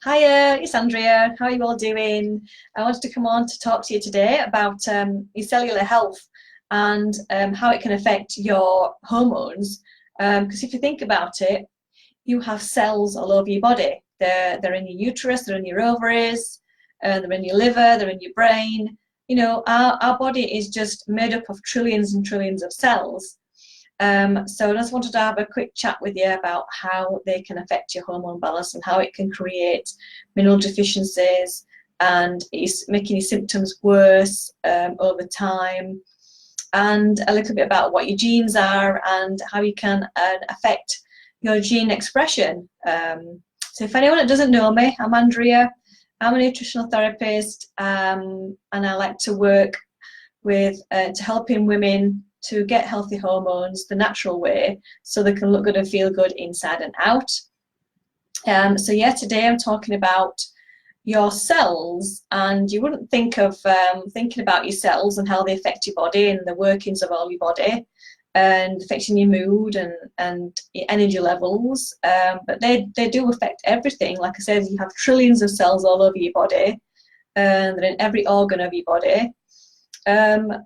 Hiya, it's Andrea. How are you all doing? I wanted to come on to talk to you today about your cellular health and how it can affect your hormones. Because if you think about it, you have cells all over your body. They're in your uterus, they're in your ovaries, they're in your liver, they're in your brain. You know, our body is just made up of trillions and trillions of cells. So I just wanted to have a quick chat with you about how they can affect your hormone balance and how it can create mineral deficiencies and it's making your symptoms worse over time, and a little bit about what your genes are and how you can affect your gene expression. So if anyone that doesn't know me, I'm Andrea. I'm a nutritional therapist, and I like to work with to helping women to get healthy hormones the natural way so they can look good and feel good inside and out. So yeah, today I'm talking about your cells, and you wouldn't think of thinking about your cells and how they affect your body and the workings of all your body and affecting your mood and your energy levels, but they do affect everything. Like I said, you have trillions of cells all over your body, and they're in every organ of your body.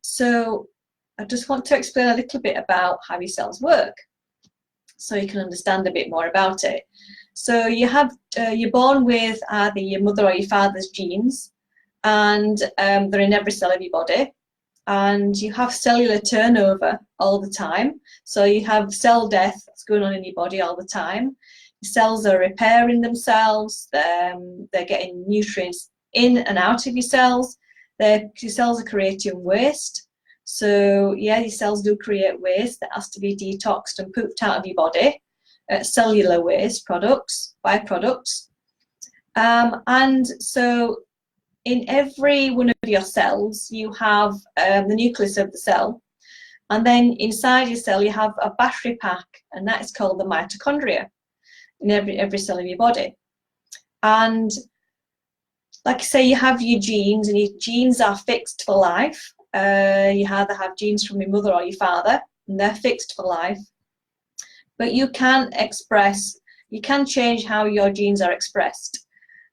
So I just want to explain a little bit about how your cells work so you can understand a bit more about it. So you're born with either your mother or your father's genes, and they're in every cell of your body, and you have cellular turnover all the time. So you have cell death that's going on in your body all the time. Your cells are repairing themselves, they're getting nutrients in and out of your cells. Your cells are creating waste. So yeah, your cells do create waste that has to be detoxed and pooped out of your body, cellular waste products, byproducts. And so in every one of your cells, you have the nucleus of the cell, and then inside your cell you have a battery pack, and that is called the mitochondria in every cell of your body. And like I say, you have your genes, and your genes are fixed for life. You either have genes from your mother or your father, and they're fixed for life. But you can change how your genes are expressed,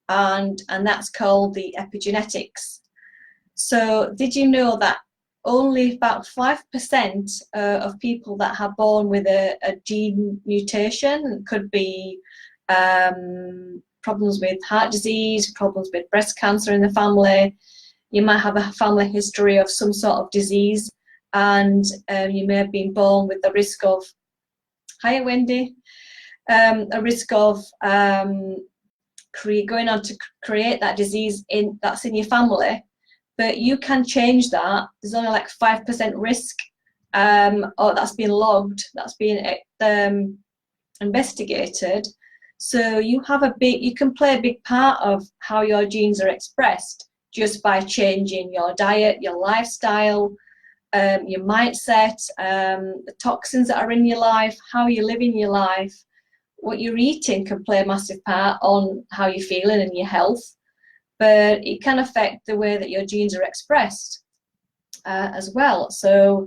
and that's called the epigenetics. So did you know that only about 5% of people that are born with a gene mutation, could be problems with heart disease, problems with breast cancer in the family, you might have a family history of some sort of disease, and you may have been born with the risk of, hiya Wendy, a risk of going on to create that disease that's in your family. But you can change that. There's only like 5% risk, or that's been logged, that's been investigated. So you can play a big part of how your genes are expressed just by changing your diet, your lifestyle, your mindset, the toxins that are in your life, how you're living your life. What you're eating can play a massive part on how you're feeling and your health, but it can affect the way that your genes are expressed as well. So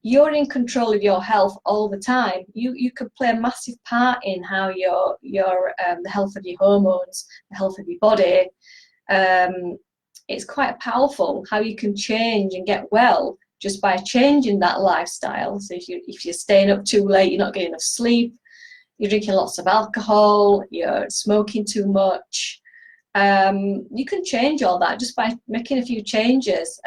you're in control of your health all the time. You could play a massive part in how the health of your hormones, the health of your body. It's quite powerful how you can change and get well just by changing that lifestyle. So if you're staying up too late, you're not getting enough sleep, you're drinking lots of alcohol, you're smoking too much, you can change all that just by making a few changes,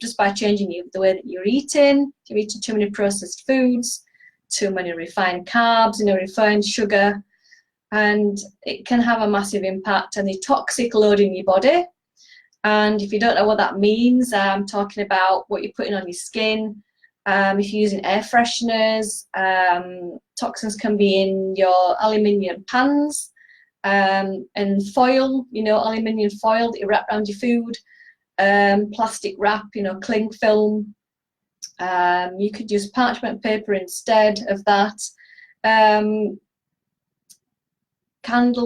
just by changing the way that you're eating. If you're eating too many processed foods, too many refined carbs, refined sugar, and it can have a massive impact on the toxic load in your body. And if you don't know what that means, I'm talking about what you're putting on your skin. If you're using air fresheners, toxins can be in your aluminium pans, and foil, aluminium foil that you wrap around your food, plastic wrap, cling film. You could use parchment paper instead of that.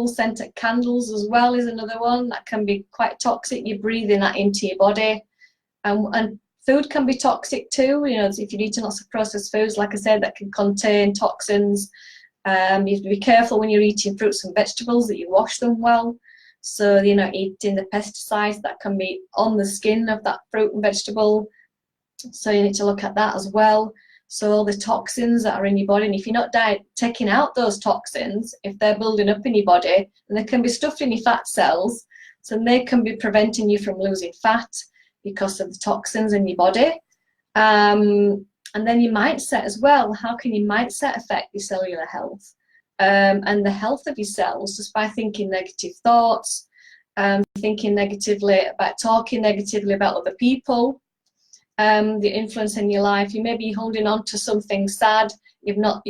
Scented candles as well is another one that can be quite toxic. You're breathing that into your body, and food can be toxic too. If you're eating lots of processed foods, like I said, that can contain toxins. You have to be careful when you're eating fruits and vegetables that you wash them well. So you're not eating the pesticides that can be on the skin of that fruit and vegetable. So you need to look at that as well. So all the toxins that are in your body, and if you're not taking out those toxins, if they're building up in your body, then they can be stuffed in your fat cells. So they can be preventing you from losing fat because of the toxins in your body. And then your mindset as well. How can your mindset affect your cellular health and the health of your cells? Just by thinking negative thoughts, thinking negatively about, talking negatively about other people, the influence in your life. You may be holding on to something sad you're not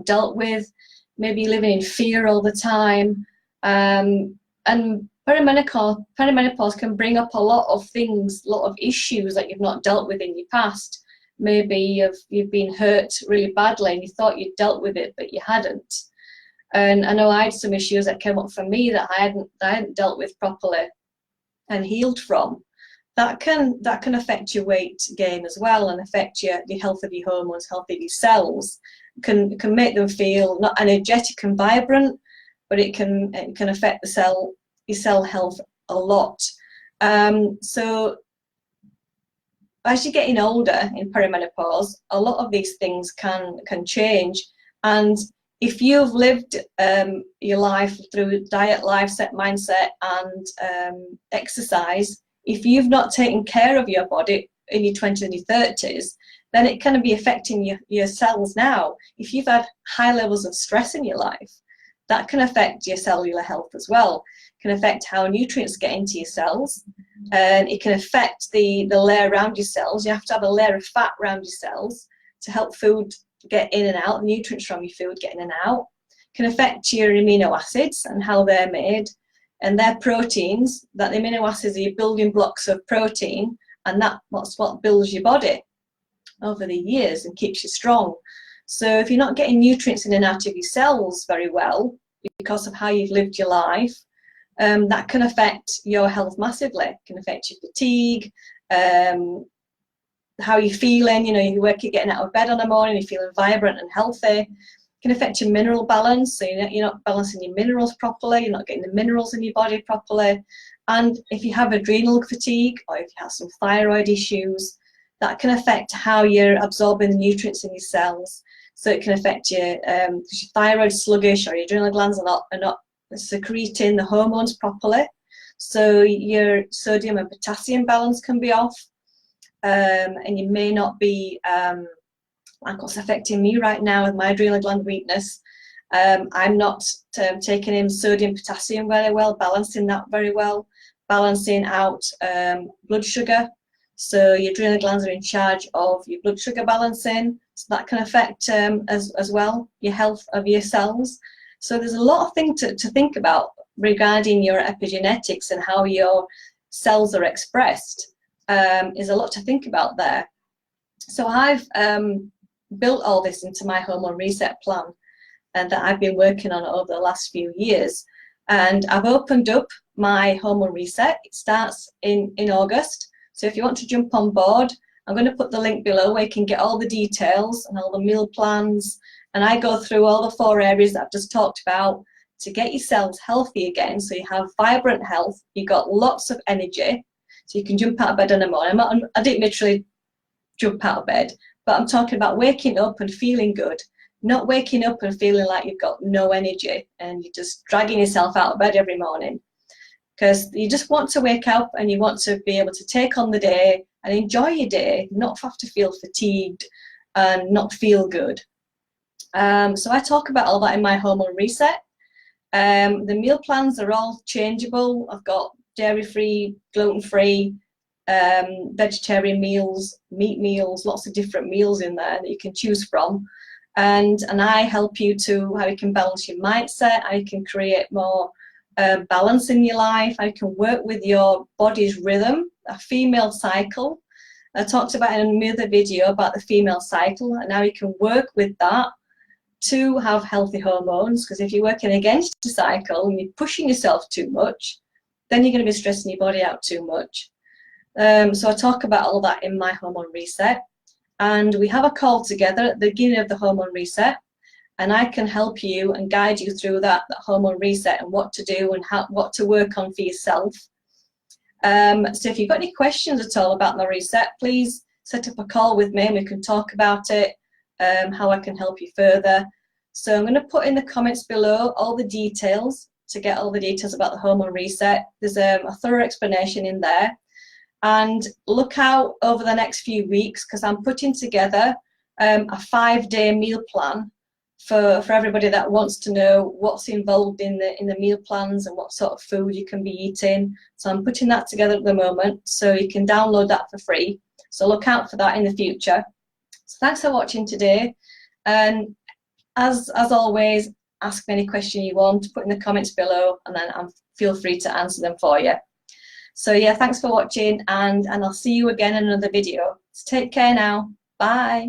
dealt with. Maybe you're living in fear all the time. And perimenopause can bring up a lot of things, a lot of issues that you've not dealt with in your past. Maybe you've been hurt really badly and you thought you'd dealt with it, but you hadn't. And I know I had some issues that came up for me that I hadn't dealt with properly and healed from. That can affect your weight gain as well, and affect the health of your hormones, health of your cells. Can make them feel not energetic and vibrant, but it can affect your cell health a lot. So as you're getting older in perimenopause, a lot of these things can change. And if you've lived your life through diet, lifestyle, mindset, and exercise, if you've not taken care of your body in your 20s and your 30s, then it can be affecting your cells now. If you've had high levels of stress in your life, that can affect your cellular health as well. It can affect how nutrients get into your cells, and it can affect the layer around your cells. You have to have a layer of fat around your cells to help food get in and out, nutrients from your food get in and out. It can affect your amino acids and how they're made, and they're proteins. That the amino acids are your building blocks of protein, and that's what builds your body over the years and keeps you strong. So if you're not getting nutrients in and out of your cells very well because of how you've lived your life, that can affect your health massively. It can affect your fatigue, how you're feeling. You're getting out of bed in the morning, you're feeling vibrant and healthy. It can affect your mineral balance, so you're not balancing your minerals properly, you're not getting the minerals in your body properly. And if you have adrenal fatigue, or if you have some thyroid issues, that can affect how you're absorbing the nutrients in your cells. So it can affect your thyroid sluggish, or your adrenal glands are not secreting the hormones properly. So your sodium and potassium balance can be off, and you may not be like what's affecting me right now with my adrenal gland weakness. I'm not taking in sodium, potassium very well, balancing that very well, balancing out blood sugar. So your adrenal glands are in charge of your blood sugar balancing, so that can affect as well your health of your cells. So there's a lot of things to think about regarding your epigenetics and how your cells are expressed. Is a lot to think about there. So I've built all this into my Hormone Reset plan, and that I've been working on over the last few years. And I've opened up my Hormone Reset. It starts in August. So if you want to jump on board, I'm going to put the link below where you can get all the details and all the meal plans. And I go through all the 4 areas that I've just talked about to get your cells healthy again. So you have vibrant health, you've got lots of energy, so you can jump out of bed in the morning. I didn't literally jump out of bed, but I'm talking about waking up and feeling good, not waking up and feeling like you've got no energy and you're just dragging yourself out of bed every morning. Because you just want to wake up and you want to be able to take on the day and enjoy your day, not have to feel fatigued and not feel good. So I talk about all that in my Hormone Reset. The meal plans are all changeable. I've got dairy-free, gluten-free, vegetarian meals, meat meals, lots of different meals in there that you can choose from. And I help you to how you can balance your mindset, how you can create more balance in your life, how you can work with your body's rhythm, a female cycle. I talked about in another video about the female cycle and how you can work with that to have healthy hormones. Because if you're working against your cycle and you're pushing yourself too much, then you're going to be stressing your body out too much. So I talk about all that in my Hormone Reset. And we have a call together at the beginning of the Hormone Reset. and I can help you and guide you through that hormone reset and what to do and what to work on for yourself. So if you've got any questions at all about the reset, please set up a call with me and we can talk about it, how I can help you further. So I'm going to put in the comments below all the details to get all the details about the hormone reset. There's a thorough explanation in there. And look out over the next few weeks, because I'm putting together a 5-day meal plan for everybody that wants to know what's involved in the meal plans and what sort of food you can be eating. So I'm putting that together at the moment, so you can download that for free. So look out for that in the future. So thanks for watching today, and as always, ask me any question you want, put in the comments below, and then feel free to answer them for you. So yeah, thanks for watching, and I'll see you again in another video. So take care now. Bye.